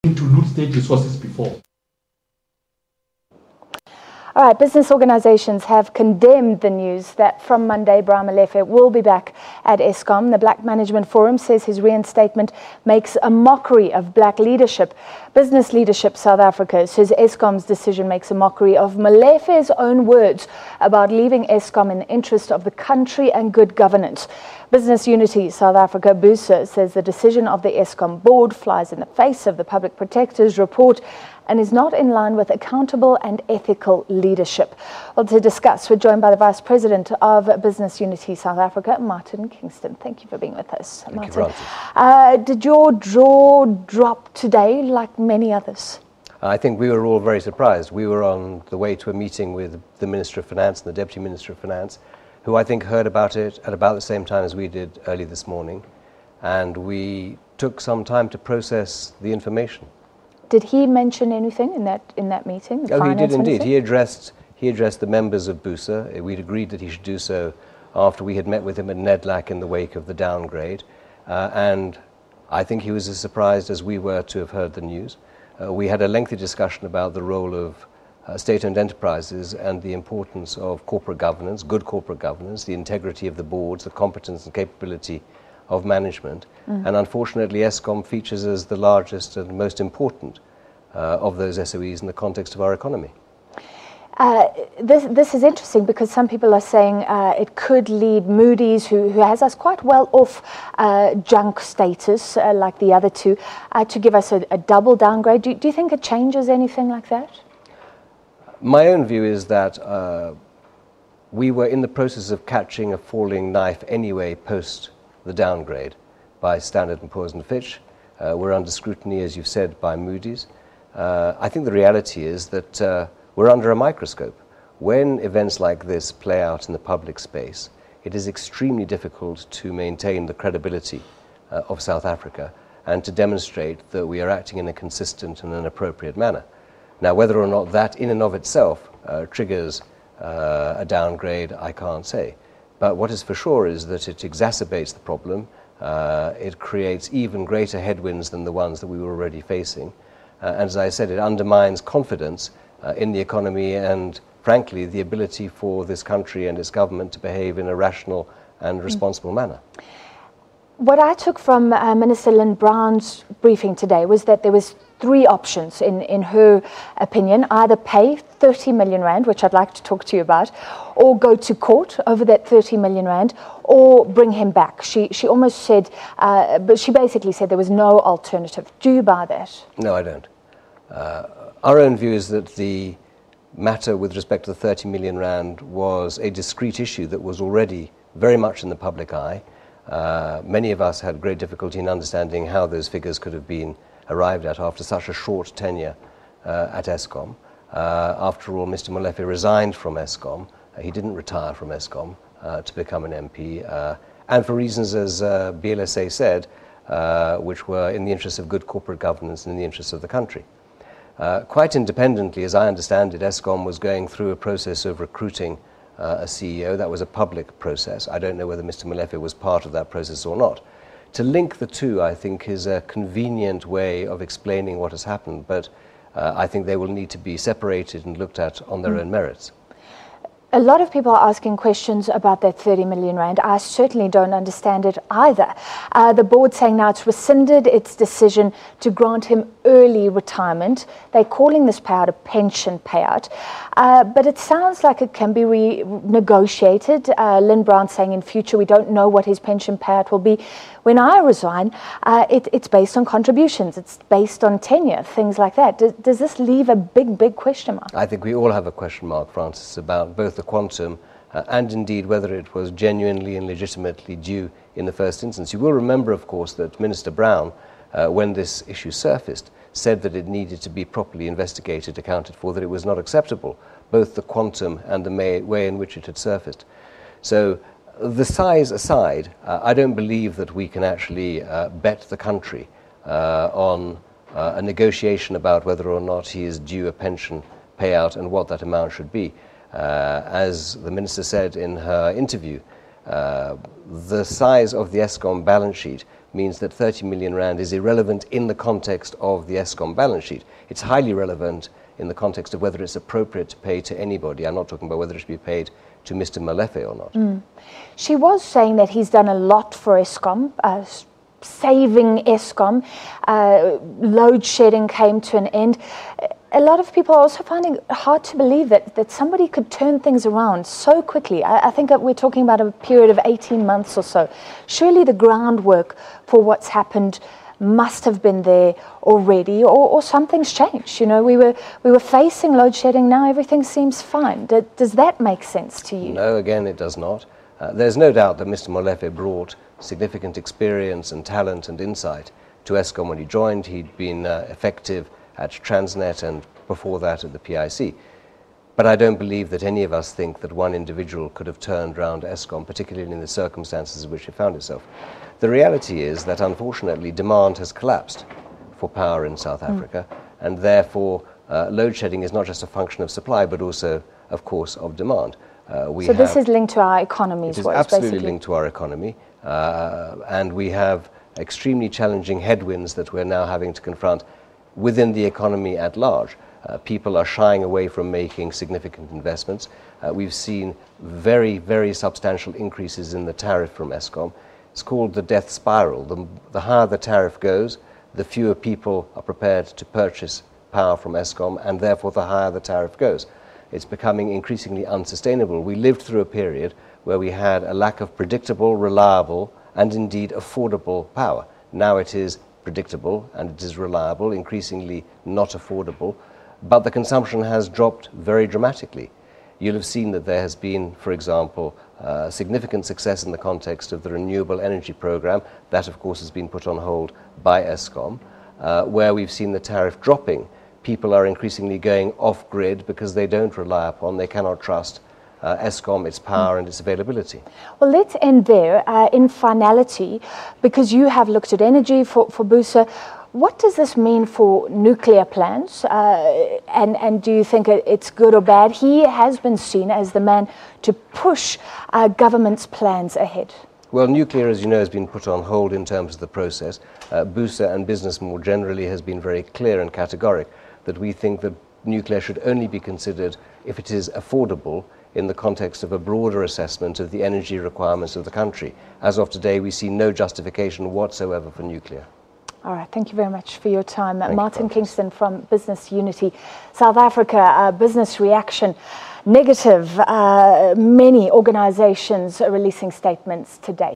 to loot state resources before. All right, business organizations have condemned the news that from Monday, Molefe will be back at Eskom. The Black Management Forum says his reinstatement makes a mockery of black leadership. Business Leadership South Africa says Eskom's decision makes a mockery of Molefe's own words about leaving Eskom in the interest of the country and good governance. Business Unity South Africa, BUSA, says the decision of the Eskom board flies in the face of the Public Protector's report and is not in line with accountable and ethical leadership. Well, to discuss, we're joined by the Vice President of Business Unity South Africa, Martin Kingston. Thank you for being with us, Martin. Did your jaw drop today like many others? I think we were all very surprised. We were on the way to a meeting with the Minister of Finance and the Deputy Minister of Finance, who I think heard about it at about the same time as we did early this morning. And we took some time to process the information. Did he mention anything in that meeting? Oh, he did indeed. He addressed the members of BUSA. We'd agreed that he should do so after we had met with him at NEDLAC in the wake of the downgrade. And I think he was as surprised as we were to have heard the news. We had a lengthy discussion about the role of state-owned enterprises and the importance of corporate governance, good corporate governance, the integrity of the boards, the competence and capability of management. And unfortunately, Eskom features as the largest and most important of those SOEs in the context of our economy. This is interesting because some people are saying it could lead Moody's, who has us quite well off junk status like the other two, to give us a double downgrade. Do you think it changes anything like that? My own view is that we were in the process of catching a falling knife anyway post the downgrade by Standard & Poor's and Fitch. We're under scrutiny, as you've said, by Moody's. I think the reality is that we're under a microscope. When events like this play out in the public space, it is extremely difficult to maintain the credibility of South Africa and to demonstrate that we are acting in a consistent and an appropriate manner. Now, whether or not that in and of itself triggers a downgrade, I can't say. But what is for sure is that it exacerbates the problem. It creates even greater headwinds than the ones that we were already facing. And as I said, it undermines confidence in the economy and, frankly, the ability for this country and its government to behave in a rational and responsible manner. What I took from Minister Lynn Brown's briefing today was that there was three options in her opinion: either pay 30 million rand, which I'd like to talk to you about, or go to court over that 30 million rand, or bring him back. She almost said, but she basically said there was no alternative. Do you buy that? No, I don't. Our own view is that the matter with respect to the 30 million rand was a discrete issue that was already very much in the public eye. Many of us had great difficulty in understanding how those figures could have been arrived at after such a short tenure at Eskom. After all, Mr. Molefe resigned from Eskom. He didn't retire from Eskom to become an MP, and for reasons, as BLSA said, which were in the interests of good corporate governance and in the interests of the country. Quite independently, as I understand it, Eskom was going through a process of recruiting a CEO. That was a public process. I don't know whether Mr. Molefe was part of that process or not. To link the two, I think, is a convenient way of explaining what has happened, but I think they will need to be separated and looked at on their own merits. A lot of people are asking questions about that 30 million rand. I certainly don't understand it either. The board saying now it's rescinded its decision to grant him early retirement. They're calling this payout a pension payout. But it sounds like it can be renegotiated. Lynn Brown saying in future we don't know what his pension payout will be. When I resign, it's based on contributions. It's based on tenure, things like that. Does this leave a big question mark? I think we all have a question mark, Francis, about both the quantum and indeed whether it was genuinely and legitimately due in the first instance. You will remember, of course, that Minister Brown, when this issue surfaced, said that it needed to be properly investigated, accounted for, that it was not acceptable, both the quantum and the way in which it had surfaced. So the size aside, I don't believe that we can actually bet the country on a negotiation about whether or not he is due a pension payout and what that amount should be. As the Minister said in her interview, the size of the Eskom balance sheet means that 30 million rand is irrelevant in the context of the Eskom balance sheet. It's highly relevant in the context of whether it's appropriate to pay to anybody. I'm not talking about whether it should be paid to Mr. Molefe or not. She was saying that he's done a lot for Eskom, saving Eskom. Load shedding came to an end. A lot of people are also finding it hard to believe that somebody could turn things around so quickly. I think that we're talking about a period of 18 months or so. Surely the groundwork for what's happened must have been there already, or something's changed. You know, we were facing load shedding, now everything seems fine. Does that make sense to you? No, again, it does not. There's no doubt that Mr. Molefe brought significant experience and talent and insight to Eskom when he joined. He'd been effective at Transnet and before that at the PIC. But I don't believe that any of us think that one individual could have turned around Eskom, particularly in the circumstances in which it found itself. The reality is that unfortunately demand has collapsed for power in South Africa, and therefore load shedding is not just a function of supply but also, of course, of demand. So this is linked to our economy as well? It is absolutely linked to our economy, and we have extremely challenging headwinds that we're now having to confront within the economy at large. People are shying away from making significant investments. We've seen very, very substantial increases in the tariff from Eskom. It's called the death spiral. The higher the tariff goes, the fewer people are prepared to purchase power from Eskom, and therefore the higher the tariff goes. It's becoming increasingly unsustainable. We lived through a period where we had a lack of predictable, reliable, and indeed affordable power. Now it is predictable and it is reliable, increasingly not affordable, but the consumption has dropped very dramatically. You'll have seen that there has been, for example, significant success in the context of the renewable energy program. That, of course, has been put on hold by Eskom, where we've seen the tariff dropping. People are increasingly going off-grid because they don't rely upon, they cannot trust Eskom, its power and its availability. Well, let's end there in finality, because you have looked at energy for BUSA. What does this mean for nuclear plans, and do you think it's good or bad? He has been seen as the man to push government's plans ahead. Well, nuclear, as you know, has been put on hold in terms of the process. BUSA and business more generally has been very clear and categoric that we think that nuclear should only be considered if it is affordable in the context of a broader assessment of the energy requirements of the country. As of today, we see no justification whatsoever for nuclear. All right, thank you very much for your time. Martin Kingston from Business Unity South Africa. Business reaction negative. Many organizations are releasing statements today.